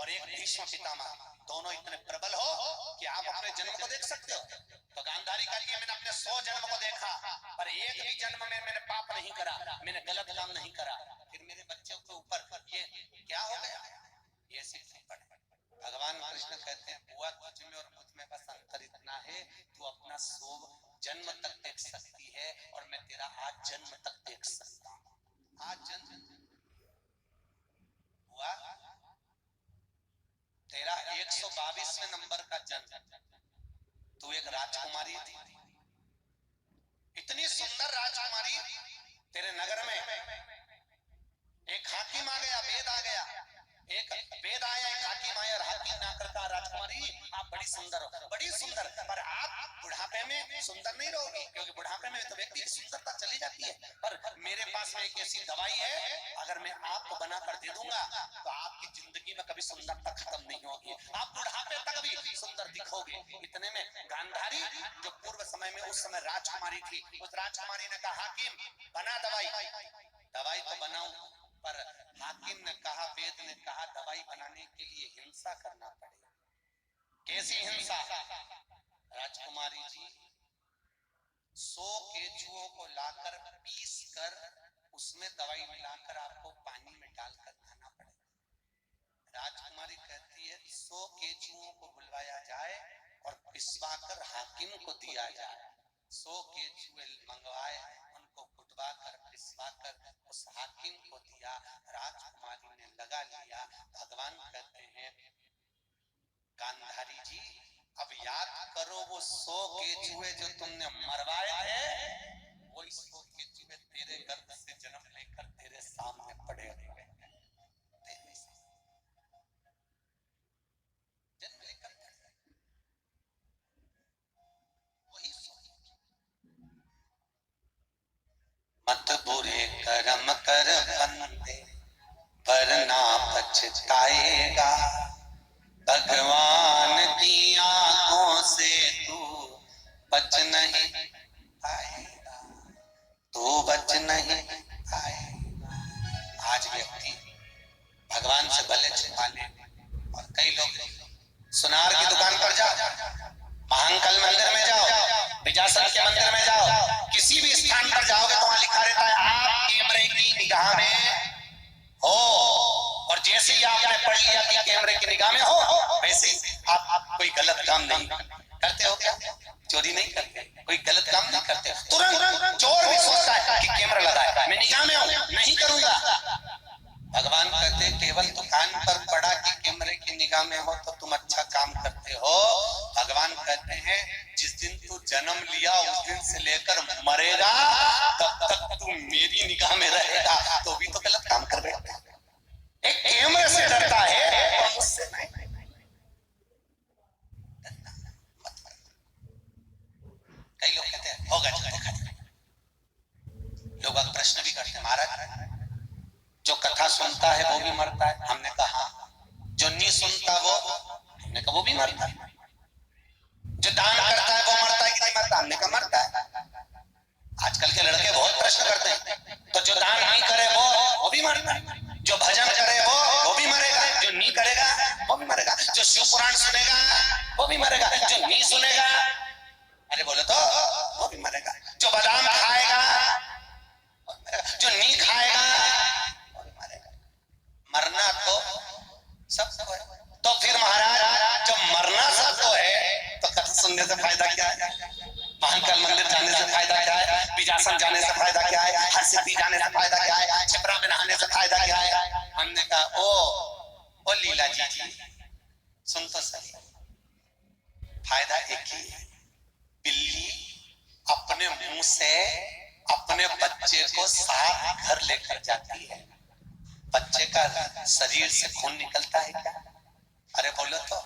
और एक भीष्म पितामह, दोनों इतने प्रबल हो कि आप अपने जन्म को देख सकते हो। तो गांधारी का मैंने अपने 100 जन्म को देखा, पर एक भी जन्म में मैंने पाप नहीं करा, मैंने गलत काम नहीं करा। फिर मेरे बच्चों के ऊपर ये क्या हो गया? ये सिर्फ भगवान कृष्ण कहते हैं, बुआ तुझ में और मुझ में बस अंतर इतना है, तू अपना 100 जन्म तक देख सकती है और मैं तेरा आज जन्म तक देख सकता हूं। आज जन्म हुआ तेरा 122वें नंबर का जन्म, तू एक राजकुमारी थी, इतनी सुंदर राजकुमारी। तेरे नगर में एक हाकिम आ गया, वेद आ गया, एक वेद आया, एक हाकिम आया और हाकिम ना करता, राजकुमारी आप बड़ी सुंदर हो, बड़ी सुंदर, पर आप बुढ़ापे में सुंदर नहीं रहोगी, क्योंकि बुढ़ापे में तो व्यक्ति की सुंदरता चली जाती है। पर मेरे पास में एक ऐसी दवाई है, अगर मैं आपको बनाकर दे दूंगा तो आपकी जिंदगी में कभी सुंदरता खत्म नहीं होगी, आप बुढ़ापे तक भी सुंदर दिखोगे। इतने में गांधारी जो पूर्व समय में उस समय राजकुमारी थी, उस राजकुमारी ने कहा, हाकिम बना दवाई। दवाई तो बनाऊं, पर हाकिम ने कहा, वेद ने कहा, दवाई बनाने के लिए हिंसा करना पड़ेगा। कैसी हिंसा? राजकुमारी जी 100 केचुओं को लाकर पीस कर उसमें दवाई मिलाकर आपको पानी में डालकर खाना पड़ेगा। राजकुमारी कहती है 100 केचुओं को बुलवाया जाए और पिसवाकर हाकिम को दिया जाए। 100 केचुए मंगवाए, उनको कुटवा कर पिसवा कर उस हाकिम को दिया, राजकुमारी ने लगा लिया। भगवान कहते हैं, गांधारी जी अब याद करो वो 100 केचुए जो तुमने मरवाए थे, वो 100 केचुए तेरे गर्भ से जन्म लेकर तेरे सामने पड़े हुए हैं, जन्म लेकर वही 100। मत बुरे कर्म कर बंदे वरना पछताएगा, भगवान की आंखों से तू बच नहीं पाएगा, तू बच नहीं पाएगा। आज व्यक्ति भगवान से भले छुपा ले, और कई लोग सुनार की दुकान पर जाओ, महांकल मंदिर में जाओ, विजासन के मंदिर में जाओ, किसी भी स्थान पर जाओगे तो वहां लिखा रहता है आप कैमरे की निगाह में हो, और जैसे ही आपने पढ़ लिया कि कैमरे की निगाह में हो, वैसे आप कोई गलत काम नहीं करते हो। क्या चोरी नहीं करते, कोई गलत काम नहीं करते, तुरंत चोर भी सोचता है कि कैमरा लगा है, मैं निगाह में हूं, नहीं करूंगा। भगवान कहते केवल दुकान पर पड़ा कि कैमरे की निगाह में हो तो तुम अच्छा काम करते हो। भगवान कहते हैं जिस दिन तू जन्म लिया उस दिन से लेकर मरेगा तब तक तू मेरी निगाह में रहेगा, तो भी तो गलत काम कर रहे हो। एक कैमरे से डरता है और मुझसे नहीं। कई लोग कहते हैं होगा जो देखा जाएगा। लोग प्रश्न भी करते हैं, महाराज जो कथा सुनता है वो भी मरता है? हमने कहा जो नहीं सुनता वो, हमने कहा वो भी मरता है। जो दान करता है वो मरता है कि नहीं मरता? हमने कहा मरता है। आजकल के लड़के बहुत प्रश्न करते हैं, तो जो दान नहीं करे वो भी मरता है, जो भजन करे वो भी मरेगा, जो नहीं करेगा वो भी मरेगा, जो शिव पुराण सुनेगा वो भी मरेगा, जो नहीं सुनेगा अरे बोले तो वो भी मरेगा, जो बादाम खाएगा जो नहीं खाएगा वो भी मरेगा। मरना तो सबको है। तो फिर महाराज जब मरना सबको है तो कथा सुनने से फायदा क्या है? महाकाल मंदिर जाने से फायदा क्या है? विजासन जाने से फायदा क्या है? हर सिद्धि जाने से फायदा क्या है? छिपरा में नहाने से फायदा क्या है? हमने कहा ओ लीला जी सुन तो सही, फायदा एक ही है। बिल्ली अपने मुंह से अपने बच्चे को साथ घर लेकर जाती है, बच्चे का शरीर से खून निकलता है क्या? अरे बोलो तो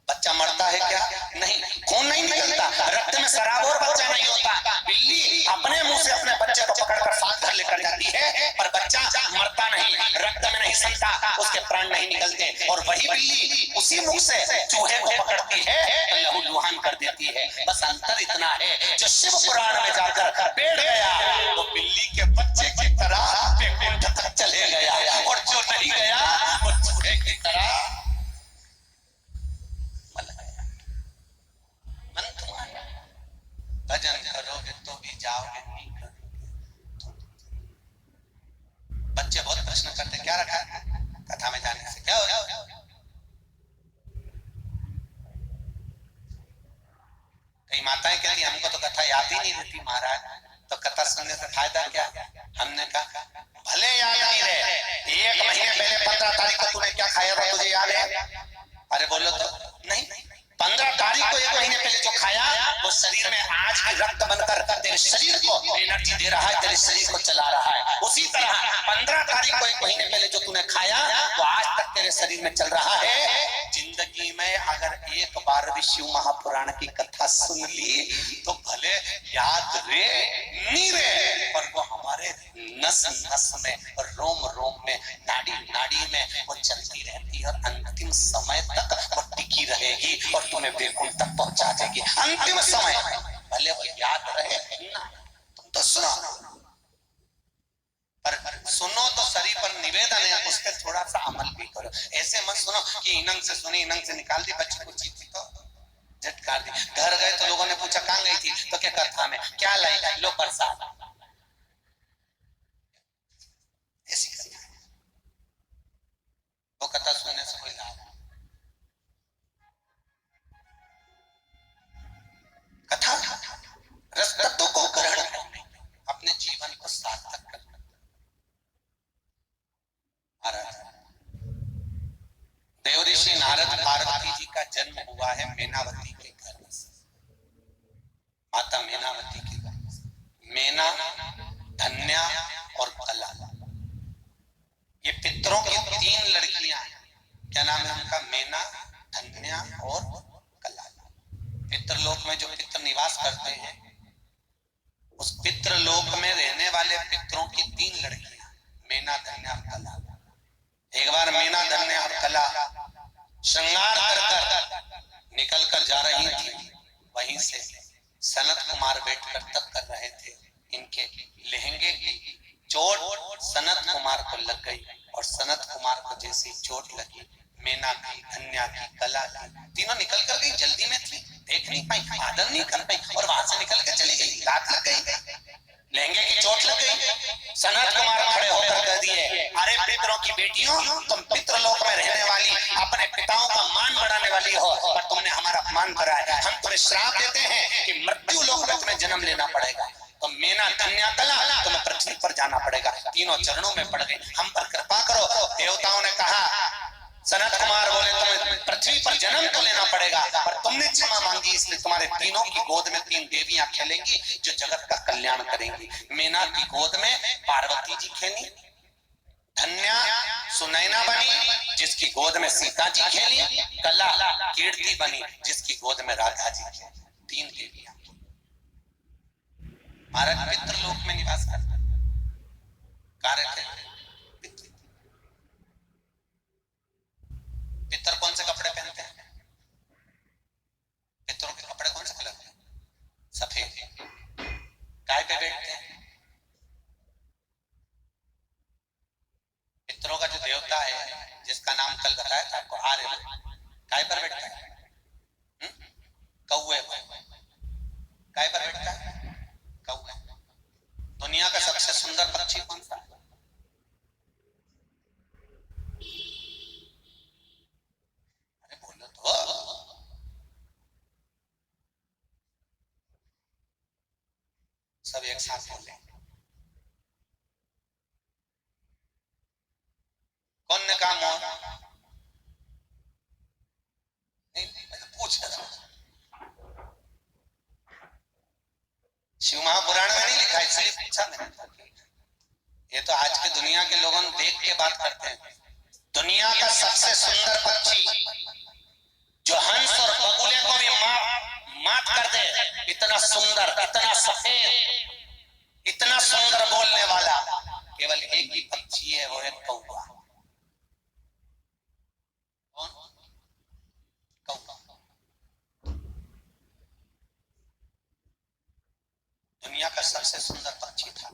बच्चा मरता है क्या? नहीं, खून नहीं निकलता, रक्त में शराब और बच्चा नहीं होता। बिल्ली अपने मुंह से अपने बच्चे को पकड़कर साथ घर लेकर जाती है, पर बच्चा मरता नहीं, रक्त में नहीं सनता, उसके प्राण नहीं निकलते। और वही बिल्ली उसी मुंह से चूहे को पकड़ती है तो लहू लुहान कर देती है। बस अंतर इतना है, जो शिव पुराण में जाकर बैठ गया वो बिल्ली के बच्चे की तरह वैकुंठ तक चले गया, और जो नहीं गया वो चूहे की तरह कि हमको तो कथा याद ही नहीं रहती महाराज, तो कथा सुनने से फायदा क्या? हमने कहा भले याद नहीं रहे, 1 महीने पहले 15 तारीख को तूने क्या खाया था तुझे याद है? अरे बोलो तो नहीं। 15 तारीख को 1 महीने पहले जो खाया वो शरीर में आज की रक्त बनकर तेरे शरीर को एनर्जी दे रहा है, तेरे शरीर को चला रहा है। उसी तरह 15 तारीख को 1 महीने पहले जो तूने खाया वो आज तक तेरे शरीर में चल रहा है। जिंदगी में अगर एक बार भी शिव महापुराण की कथा सुन ली तो भले याद रे नहीं रे, पर वो हमारे नस नस में, रोम रोम में, नाड़ी नाड़ी में वो चलती रहती है और अंतिम समय तक वो टिकी रहेगी और तुम्हें वैकुंठ तक पहुंचा देगी। अंतिम समय भले वो याद रहे ना, तुम तो सुनो, पर सुनो तो शरीर पर निवेदन है, उस पर थोड़ा सा अमल भी करो। ऐसे मत सुनो कि इनंग से सुनी, इनंग से निकाल दी, बच्ची को चीज तो झटकार दी। घर गए तो लोगों ने पूछा कहां गई थी, तो क्या कथा में क्या लाई, लो प्रसाद। ऐसी कथा है, वो कथा सुनने से कोई लाभ? कथा रस तत्व को ग्रहण करने, अपने जीवन को सार्थक करने। देवऋषि नारद पार्वती जी का जन्म हुआ है मेनावती के घर से, माता मेनावती के घर से। मेना, धन्या और कला, ये पितरों की 3 लड़कियां हैं। क्या नाम है उनका? मेना, धन्या और कला। पितृलोक में जो पितर निवास करते हैं, उस पितृलोक में रहने वाले पितरों की 3 लड़कियां, मेना, धन्या और कला। एक बार मेना, धन्या और कला श्रृंगार कर कर निकल कर जा रही थी। वहीं से सनत कुमार बैठकर तप कर रहे थे। इनके लहंगे की चोट सनत कुमार को लग गई और सनत कुमार को जैसी चोट लगी, मेना की, धन्या की, कला की, तीनों निकल कर गई। जल्दी में थी, देख नहीं पाई, आदर नहीं कर पाई और वहां से निकल के चली गई। रात लग गई, लहंगे की चोट लग गई। सनत कुमार खड़े होकर कह दिए, अरे पितरों की बेटियों, तुम पितृलोक में रहने वाली, अपने पिताओं का मान बढ़ाने वाली हो, पर तुमने हमारा अपमान करा है। हम तुम्हें श्राप देते हैं कि मृत्यु लोक में तुम्हें जन्म लेना पड़ेगा। तो मेना, धन्या, कला, तुम्हें पृथ्वी पर जाना पड़ेगा। तीनों चरणों में पड़ गए, हम पर कृपा करो। देवताओं ने कहा, सनत कुमार बोले तुम्हें पृथ्वी पर जन्म तो लेना पड़ेगा, पर तुमने क्षमा मांगी, इसलिए तुम्हारे तीनों की गोद में 3 देवियां खेलेंगी जो जगत का कल्याण करेंगी। मेना की गोद में पार्वती जी खेली, धन्या सुनैना बनी जिसकी गोद में सीता जी खेली, कला कीर्ति बनी जिसकी गोद में राधा जी खेली। 3 देवियां महाराज पितृलोक में निवास करते कार्य थे। पितर कौन से कपड़े पहनते हैं? पितरों के कपड़े कौन से कलर के? सफेद। काय पे बैठते हैं? पितरों का जो देवता है, जिसका नाम कल बताया था आपको, आर्य, काय पर बैठता है? कौवे पर। काय पर बैठता है? कौवे। दुनिया का सबसे सुंदर पक्षी कौन सा है? सब एक साथ बोले। कौन ने कहा मोर? नहीं, मैं तो पूछ रहा हूं। शिव महापुराण में नहीं लिखा, इसलिए पूछा मैंने। ये तो आज के दुनिया के लोगों देख के बात करते हैं। दुनिया का सबसे सुंदर पक्षी जो हंस और बगुले को भी मात कर दे, इतना सुंदर, इतना सफेद, इतना सुंदर बोलने वाला, केवल एक ही पक्षी है, वो है कौवा। कौन? कौवा। दुनिया का सबसे सुंदर पक्षी था।